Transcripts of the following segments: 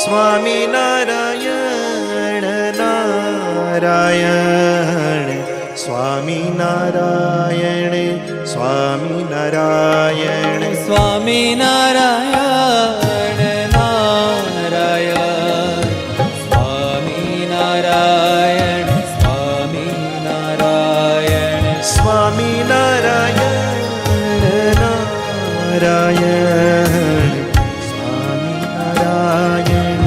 સ્વામી નારાયણ નારાયણ સ્વામી નારાયણ સ્વામી નારાયણ સ્વામી નારાયણ નારાયણ સ્વામી નારાયણ સ્વામી નારાયણ સ્વામી નારાયણ નારાયણ સ્વામી નારાયણ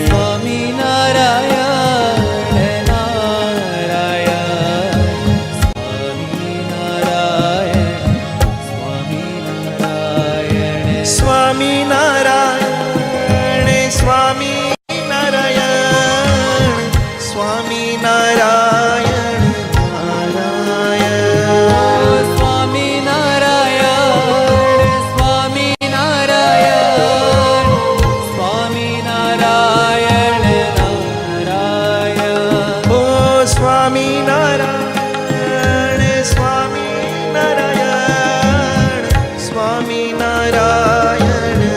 સ્વામી નારાયણ સ્વામી નારાયણ સ્વામી નારાયણ સ્વામી નારાયણ સ્વામી નારાયણ સ્વામી નારાયણ સ્વામી નારાયણ નારાયણ ઓ સ્વામી નારાયણ સ્વામી નારાયણ સ્વામી નારાયણ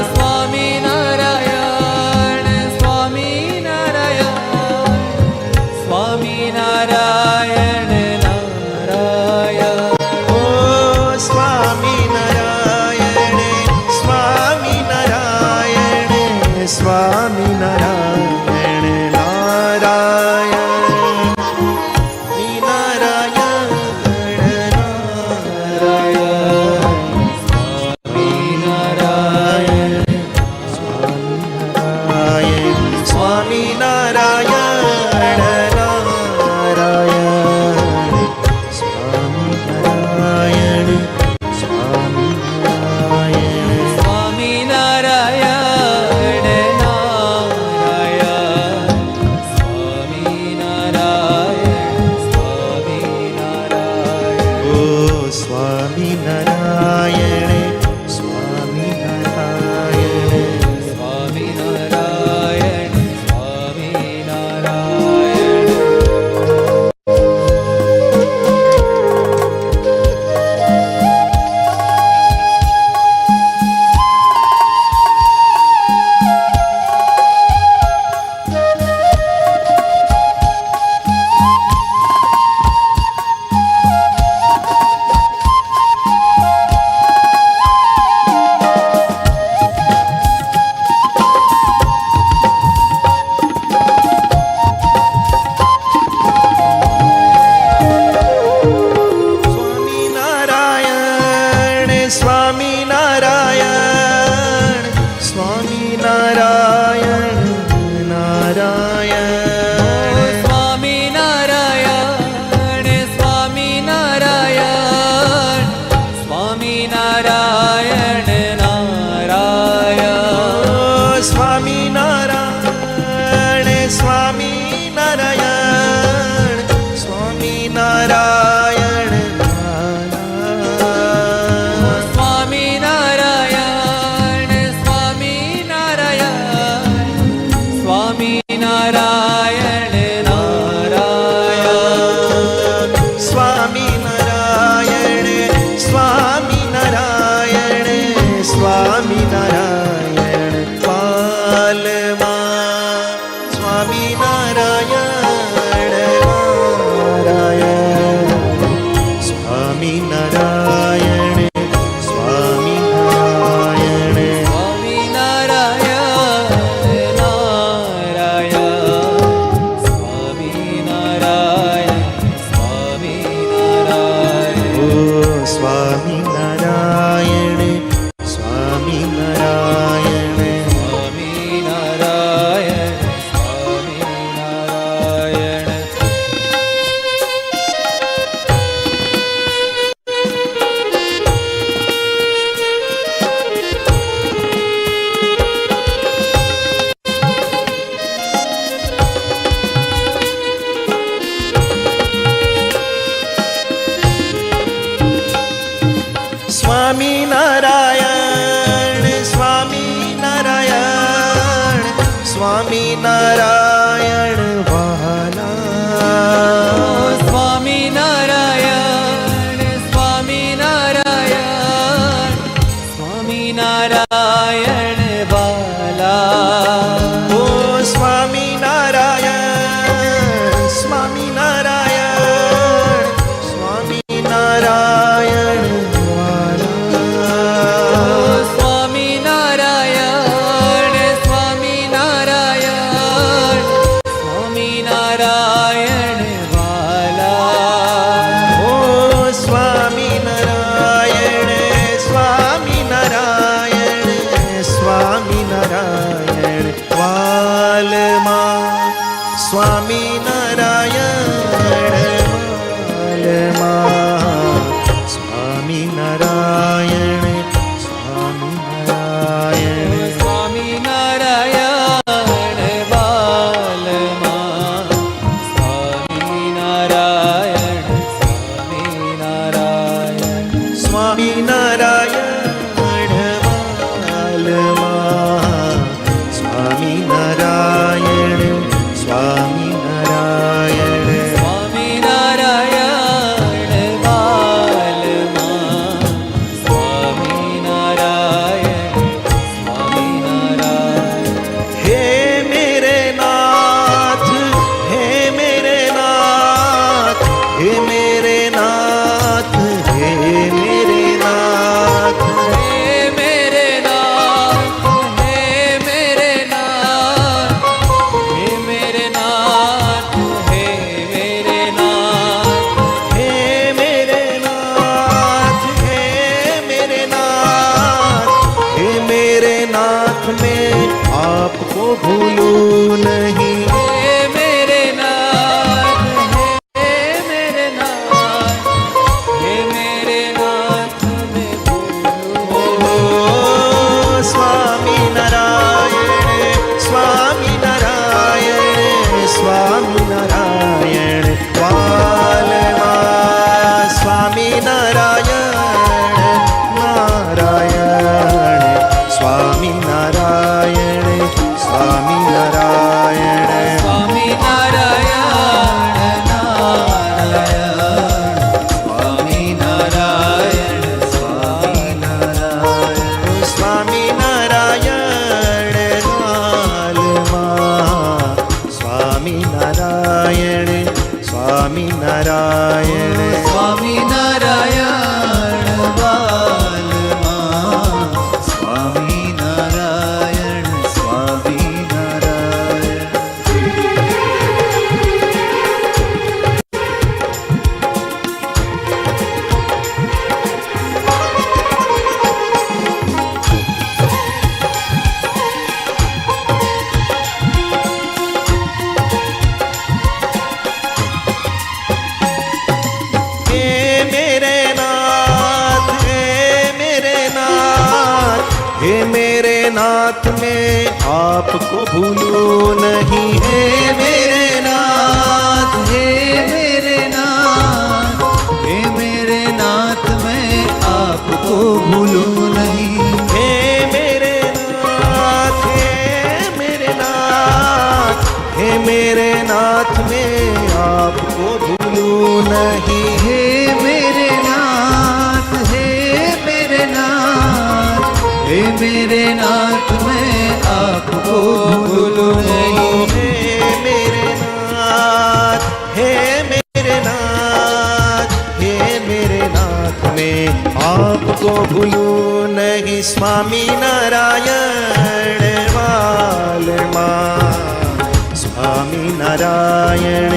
સ્વામી નારાયણ સ્વામી નારાયણ સ્વામી નારાયણ નારાયણ ઓ સ્વામી નારાયણ સ્વામી નારાયણ સ્વામી નારાયણ નારાયણ નારાયણ સ્વામી નારાયણ નારાયણ સ્વામી નારાયણ સ્વામી નારાયણ સ્વામી નારાયણ નારાયણ સ્વામી નારાયણ સ્વામી નારાયણ ઓ સ્વામી નારાયણ સ્વામી નારાયણ સ્વામી નારાયણ સ્વામી નારાયણ સ્વામી નારાયણ સ્વામી નારાયણ નારાયણ સ્વામી નારાયણ સ્વામી નારાયણ સ્વામી નારાયણ નારાયણ સ્વામી નારાયણ સ્વામી નારાયણ સ્વામી નારાયણ સ્વામી નારાયણ સ્વામી નારાયણ સ્વામી નારાયણ નારાયણ સ્વામી નારાયણ સ્વામી નારાયણ સ્વામી નારાયણ પાલમાં સ્વામી નારાયણ નારાયણ સ્વામી નારાયણ સ્વામી નારાયણ સ્વામી નારાયણ નારાયણ સ્વામી નારાયણ સ્વામી નારાયણ ઓ સ્વામી નારાયણ સ્વામી નારાયણ સ્વામી નારાયણ સ્વામી નારાયણ સ્વામી નારાયણ સ્વામી નારાયણ સ્વામી નારાયણ વહાલા સ્વામી નારાયણ સ્વામી નારાયણ નારાયણ વાલા. ઓ સ્વામી નારાયણ, સ્વામી નારાયણ, સ્વામી નારાયણ વાલા. સ્વામી નારાયણ, સ્વામી નારાયણ, સ્વામી નારાયણ વાલા. ઓ સ્વામી નારાયણ, સ્વામી નારાયણ, સ્વામી નારાયણ વાલમાં. સ્વામી નારાયણ વાલમાં. સ્વામી નારાયણ, સ્વામી નારાયણ. સ્વામી નારાયણ વાલમાં. સ્વામી નારાયણ, સ્વામી નારાયણ. સ્વામી નારાયણ વાલમાં. સ્વામી નારાયણ, સ્વામી નારાયણ. સ્વામી નારાયણ વાલમાં. સ્વામી નારાયણ, સ્વામી નારાયણ. હે મેરે નાથ, હે મેરે નાથ, હે મેરે નાથ, હે મેરે નાથ. હે મેરે નાથ, હે મેરે નાથ, હે મેરે નાથ, હે મેરે નાથ. હે મેરે નાથ, હે મેરે નાથ, હે મેરે નાથ मैं आपको भूलूं नहीं. હે મેરે નાથ, હે મેરે નાથ, હે મેરે નાથ મેં ભૂલું. ઓ સ્વામી નારાયણ, સ્વામી નારાયણ, સ્વામી નારાયણ વાલમાં. સ્વામી નારાયણ, નારાયણ, સ્વામી નારાયણ, સ્વામી નારાયણ. સ્વામી નારાયણ નારાયણ, સ્વામી નારાયણ, સ્વામી નારાયણ. સ્વામી નારાયણ વાલમાં. સ્વામી નારાયણ, સ્વામી નારાયણ. સ્વામી નારાયણ વાલમાં. સ્વામી નારાયણ, સ્વામી નારાયણ. हे मेरे नाथ, हे मेरे नाथ, हे मेरे नाथ मैं आपको भूलूं नहीं. हे मेरे नाथ, हे मेरे नाथ, हे मेरे नाथ मैं आपको भूलूं नहीं. हे मेरे नाथ, हे मेरे नाथ, हे मेरे नाथ मैं आपको भूलूं नहीं. हे मेरे नाथ, हे मेरे नाथ, हे मेरे नाथ मैं आपको भूलूं नहीं. हे मेरे नाथ, हे मेरे नाथ, हे मेरे नाथ मैं आपको भूलूं नहीं. स्वामी नारायण वालમાં. સ્વામી નારાયણ,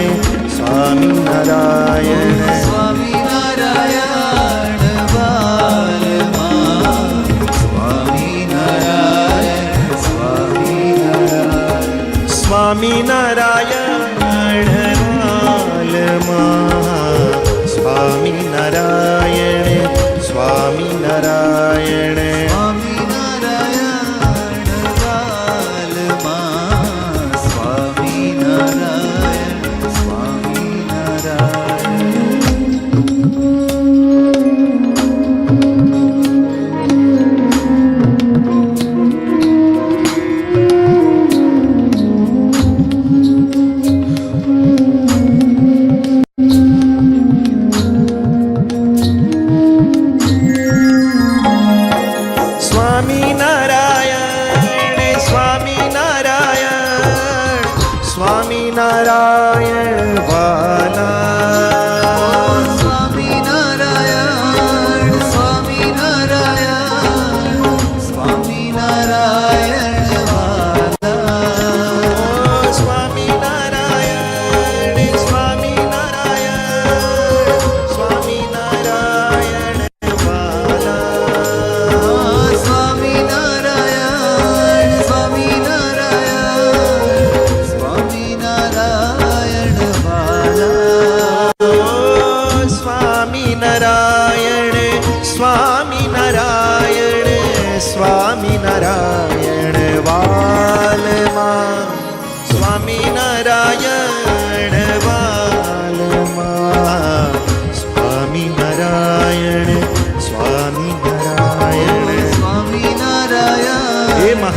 સ્વામી નારાયણ. સ્વામી નારાયણ વાલમાં. સ્વામી નારાયણ, સ્વામી નારાયણ. સ્વામી નારાયણ વાલમાં. સ્વામી નારાયણ, સ્વામી નારાયણ. સ્વામી નારાયણ વાલમાં. સ્વામી નારાયણ, સ્વામી નારાયણ.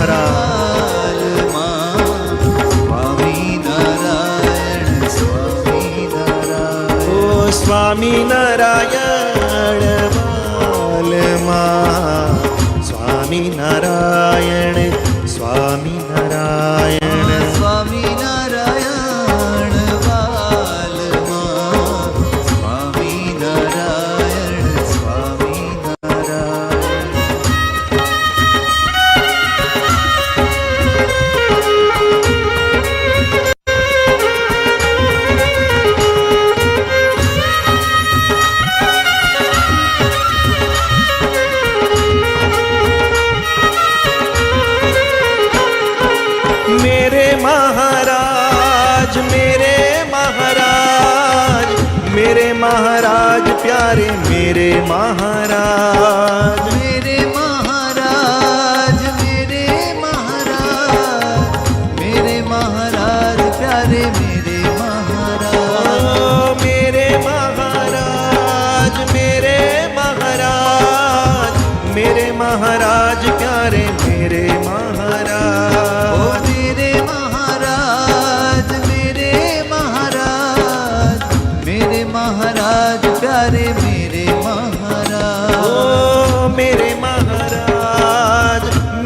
મહારાજ. સ્વામિનારાયણ સ્વામિનારાયણ. ઓ સ્વામિનારાયણ વાલમાં, સ્વામિનારાયણ સ્વામિનારાયણ. સ્વામિનારાયણ વાલમાં, સ્વામિનારાયણ સ્વામિનારાયણ. मेरे महाराज, मेरे महाराज, मेरे महाराज प्यारे मेरे महाराज. मेरे महाराज, मेरे महाराज, मेरे महाराज प्यारे मेरे महाराज. ओ मेरे महाराज, मेरे महाराज, मेरे महाराज प्यारे मेरे महाराज. ओ मेरे महाराज, मेरे महाराज, मेरे महाराज प्यारे मेरे महाराज. ओ मेरे महाराज,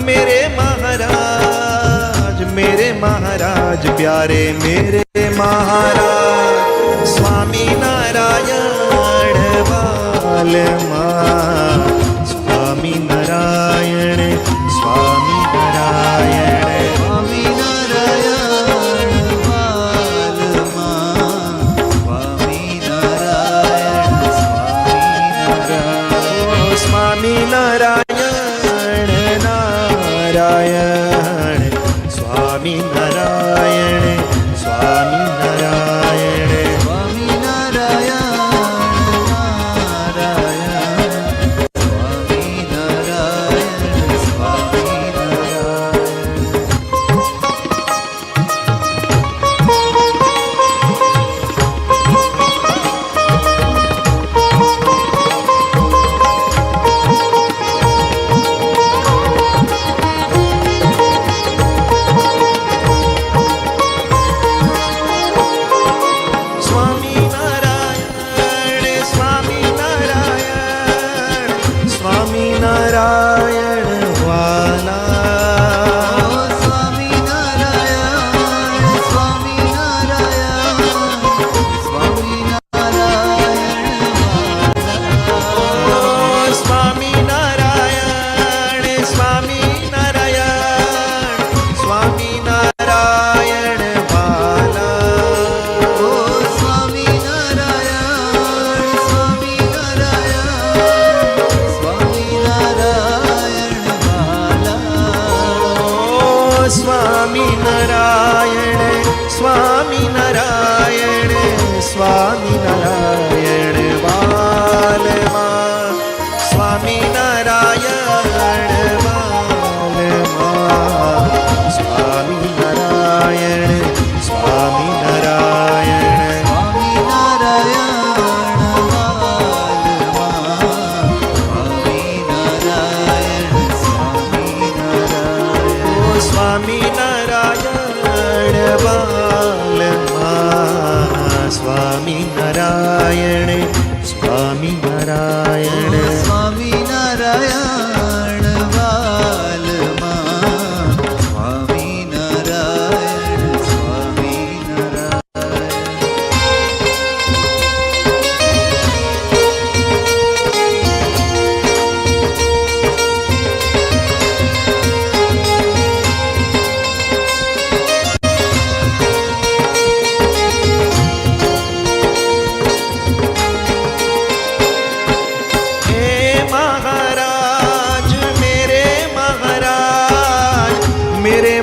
मेरे महाराज, मेरे महाराज प्यारे मेरे महाराज. स्वामी नारायण वालમાં, स्वामी नारायण स्वामी नारायण. સ્વામિનારાયણ વાલમાં, સ્વામિનારાયણ સ્વામિનારાયણ. स्वामी नारायण नारायण, स्वामी नारायण स्वामी नारायण. સ્વામિનારાયણ નારાયણ, સ્વામિનારાયણ સ્વામિનારાયણ. स्वामी नारायण, स्वामी नारायण, स्वामी नारायण वाला. સ્વામિનારાયણ, સ્વામિનારાયણ, સ્વામિનારાયણ. स्वामी नारायण, स्वामी नारायण, स्वामी नारायण वाला. ઓ સ્વામિનારાયણ, સ્વામિનારાયણ, સ્વામિનારાયણ વાલા. ઓ સ્વામી નારાયણ, સ્વામી નારાયણ, સ્વામી નારાયણ વાલમાં, સ્વામી નારાયણ વાલમાં, સ્વામી નારાયણ સ્વામી નારાયણ. સ્વામિનારાયણ વાલમાં, સ્વામિનારાયણ સ્વામિનારાયણ. ઓ સ્વામી નારાયણ વાલમાં, સ્વામી નારાયણ સ્વામી નારાયણ. સ્વામિનારાયણ વાલમાં, સ્વામિનારાયણ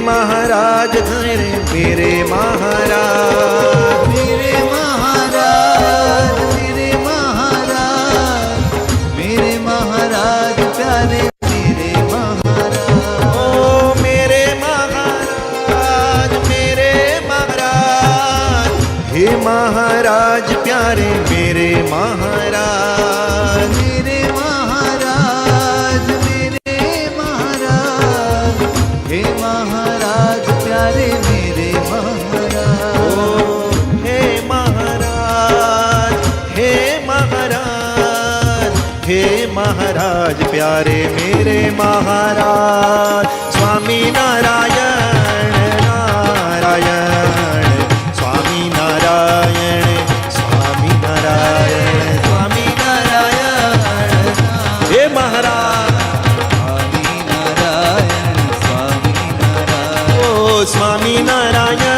महाराज घरे मेरे महाराज, मेरे महाराज, मेरे महाराज, मेरे महाराज प्यारे मेरे महाराज। ओ मेरे महाराज, मेरे महाराज, हे महाराज प्यारे मेरे महाराज, मेरे महाराज, मेरे महाराज, हे प्यारे मेरे महाराज स्वामी नारायण नारायण स्वामी नारायण स्वामी नारायण स्वामी नारायण हे महाराज સ્વામિનારાયણ સ્વામિનારાયણ ओ स्वामी नारायण